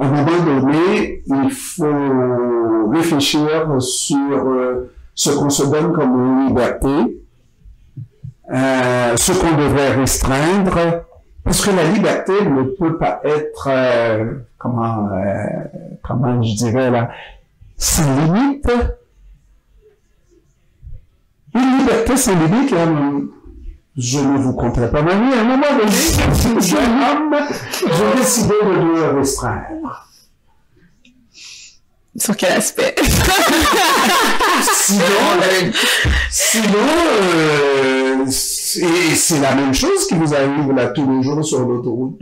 à un moment donné, il faut réfléchir sur ce qu'on se donne comme liberté, ce qu'on devrait restreindre, parce que la liberté ne peut pas être, comment je dirais là, sans limite. Une liberté sans limite, là, je ne vous conterai pas ma vie. À un moment donné, j'ai décidé de le restreindre. Sur quel aspect? Sinon, c'est la même chose qui vous arrive là tous les jours sur l'autoroute.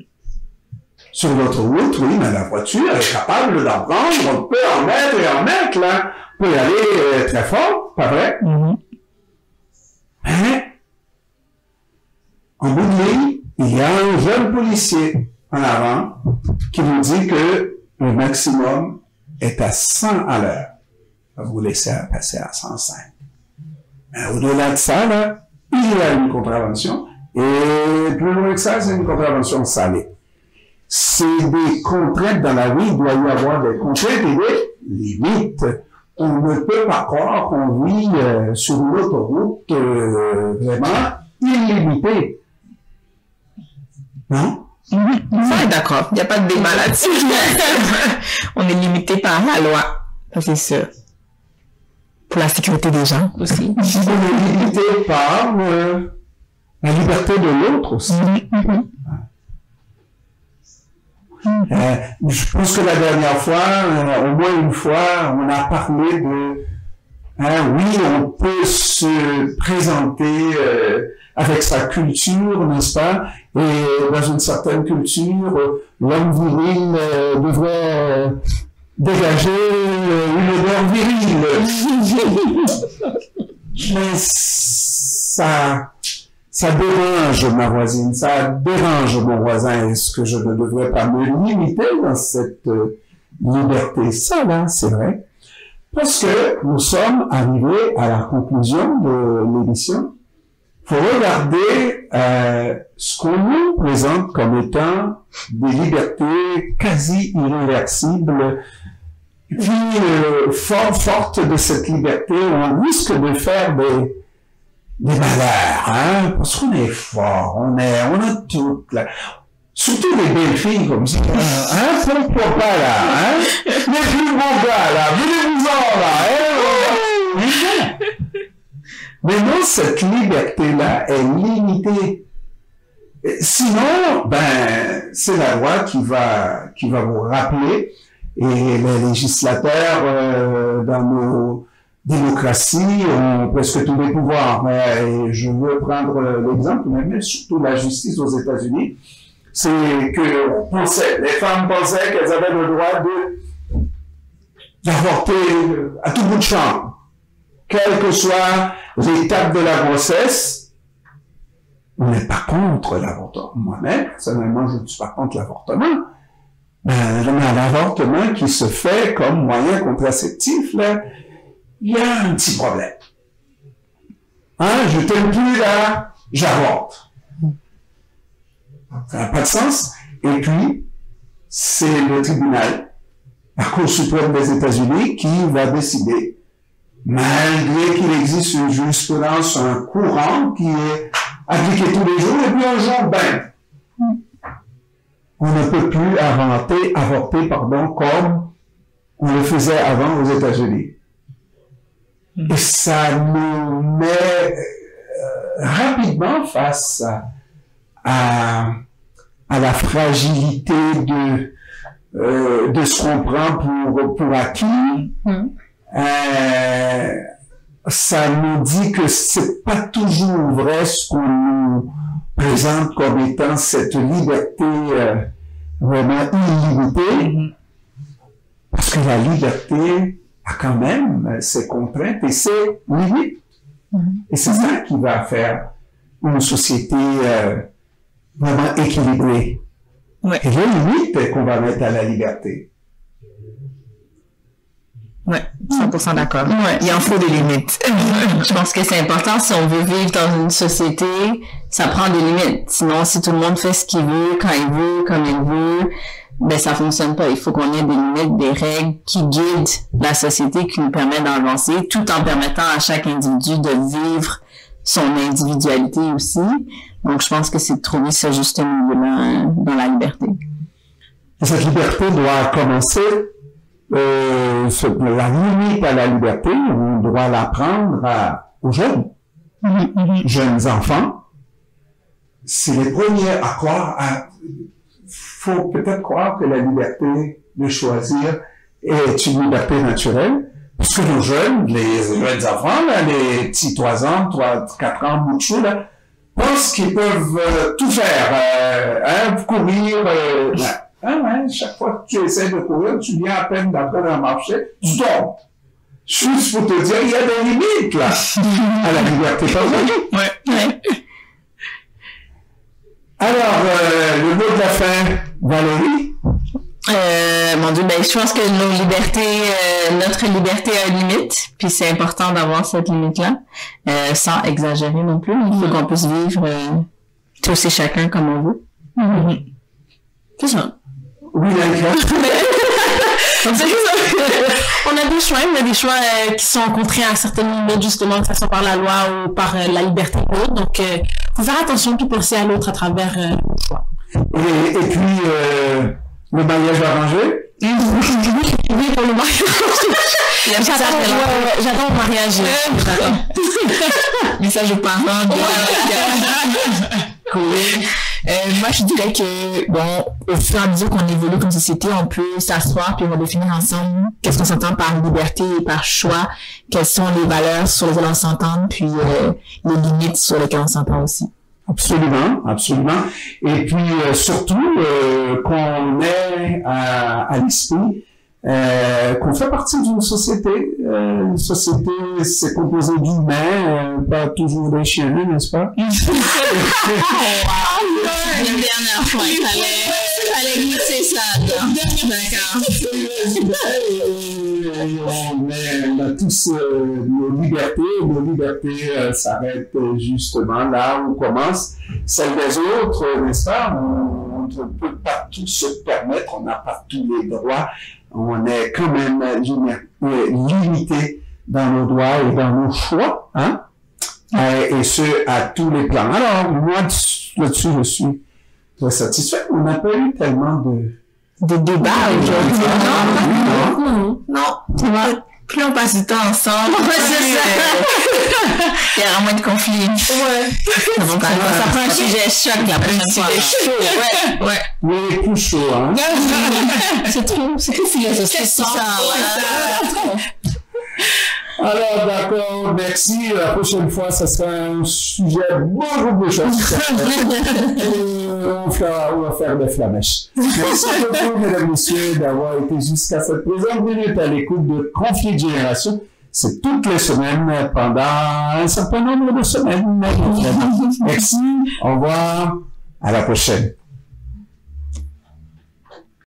Sur l'autoroute, oui, mais la voiture est capable d'en prendre, on peut en mettre, là. On peut y aller très fort, pas vrai? Mais, en bout de ligne, il y a un jeune policier en avant qui nous dit que le maximum est à 100 à l'heure. va vous laisser passer à 105. Mais au-delà de ça, là, il y a une contravention, et plus loin que ça, c'est une contravention salée. C'est des contraintes dans la vie, il doit y avoir des contraintes et des limites. On ne peut pas croire qu'on vit sur une autoroute vraiment illimitée. Non? Ça, d'accord. Il n'y a pas de débat là-dessus. On est limité par la loi. Ça, c'est sûr. Pour la sécurité des gens aussi. On est limité par la liberté de l'autre aussi. Je pense que la dernière fois, au moins une fois, on a parlé de, oui, on peut se présenter avec sa culture, n'est-ce pas? Et dans une certaine culture, l'homme viril devrait dégager une odeur virile. Mais ça dérange ma voisine, ça dérange mon voisin. Est-ce que je ne devrais pas me limiter dans cette liberté? Ça, là, c'est vrai. Parce que nous sommes arrivés à la conclusion de l'émission. Il faut regarder ce qu'on nous présente comme étant des libertés quasi irréversibles. Et puis, fort forte de cette liberté, on risque de faire des malheurs, hein, parce qu'on est fort, on a tout, là. Surtout des belles filles comme ça, hein, pourquoi pas, là, hein, les plus beaux gars, là, venez-vous-en, là, hein, mais non, cette liberté-là est limitée. Sinon, ben, c'est la loi qui va vous rappeler, et les législateurs, dans nos démocratie ont presque tous les pouvoirs. Et je veux prendre l'exemple, mais surtout la justice aux États-Unis, c'est que les femmes pensaient qu'elles avaient le droit d'avorter à tout bout de champ, quelle que soit l'étape de la grossesse. On n'est pas contre l'avortement. Moi-même, personnellement, je ne suis pas contre l'avortement. Mais l'avortement qui se fait comme moyen contraceptif, là, il y a un petit problème. Hein, je t'aime plus là, j'avorte. Ça n'a pas de sens. Et puis, c'est le tribunal, la Cour suprême des États-Unis, qui va décider, malgré qu'il existe une jurisprudence, un courant qui est appliqué tous les jours, et puis un jour, ben, on ne peut plus avorter, comme on le faisait avant aux États-Unis. Et ça nous met rapidement face à la fragilité de ce qu'on prend pour acquis. Ça nous dit que c'est pas toujours vrai ce qu'on nous présente comme étant cette liberté vraiment illimitée, parce que la liberté a quand même ses contraintes et ses limites. Et c'est ça qui va faire une société vraiment équilibrée. Ouais. Et les limites qu'on va mettre à la liberté. Ouais, 100% d'accord. Ouais. Il en faut des limites. Je pense que c'est important si on veut vivre dans une société, ça prend des limites. Sinon, si tout le monde fait ce qu'il veut, quand il veut, comme il veut, ben ça fonctionne pas. Il faut qu'on ait des limites, des règles qui guident la société, qui nous permettent d'avancer, tout en permettant à chaque individu de vivre son individualité aussi. Donc, je pense que c'est de trouver ce juste milieu-là dans la liberté. Cette liberté doit commencer, la limite à la liberté, on doit l'apprendre aux jeunes, jeunes enfants. C'est les premiers à croire faut peut-être croire que la liberté de choisir est une liberté naturelle, parce que nos jeunes, les jeunes enfants, là, les petits 3 ans, 4 ans, bout de chou, là, pensent qu'ils peuvent tout faire, courir, chaque fois que tu essaies de courir, tu viens à peine d'apprendre à marcher, tu tombes. Juste pour te dire, il y a des limites, là, à la liberté. Ouais. Alors, le mot de la fin, Valérie? Mon Dieu, ben, je pense que notre liberté a une limite, puis c'est important d'avoir cette limite-là, sans exagérer non plus. Il faut qu'on puisse vivre tous et chacun comme on veut. C'est ça. Oui, d'accord. On a des choix, mais des choix qui sont contraints à certaines limites, justement, que ce soit par la loi ou par la liberté de l'autre. Donc, faut faire attention puis penser à l'autre à travers le choix. Et puis, le mariage arrangé? Oui, pour le mariage. J'adore le mariage. Message aux parents. Moi, je dirais que, bon, au fur et à mesure qu'on évolue comme société, on peut s'asseoir puis on va définir ensemble qu'est-ce qu'on s'entend par liberté et par choix, quelles sont les valeurs sur lesquelles on s'entend, puis les limites sur lesquelles on s'entend aussi. Absolument, absolument. Et puis, surtout, qu'on ait à l'esprit qu'on fait partie d'une société. Une société, c'est composé d'humains, pas toujours des chiens, n'est-ce pas? Une dernière fois, il fallait glisser ça. D'accord. On a tous nos libertés. Nos libertés s'arrêtent justement là où commence celle des autres, n'est-ce pas? On ne peut pas tout se permettre, on n'a pas tous les droits. On est quand même limité dans nos droits et dans nos choix, hein? Et ce, à tous les plans. Alors, moi, là-dessus, je suis très satisfait. On n'a pas eu tellement de débats aujourd'hui. Non. Plus on passe du temps ensemble, il y aura moins de conflits. Ouais. Ça prend un sujet choc la prochaine fois. Ouais. Oui, plus chaud, hein. C'est trop philosophique. C'est ça. Alors, d'accord, merci. La prochaine fois, ça sera un sujet beaucoup plus chaud. On va faire des flamèches. Merci beaucoup, mesdames et messieurs, d'avoir été jusqu'à cette présente minute à l'écoute de Conflits de Génération. C'est toutes les semaines pendant un certain nombre de semaines. Merci, au revoir, à la prochaine.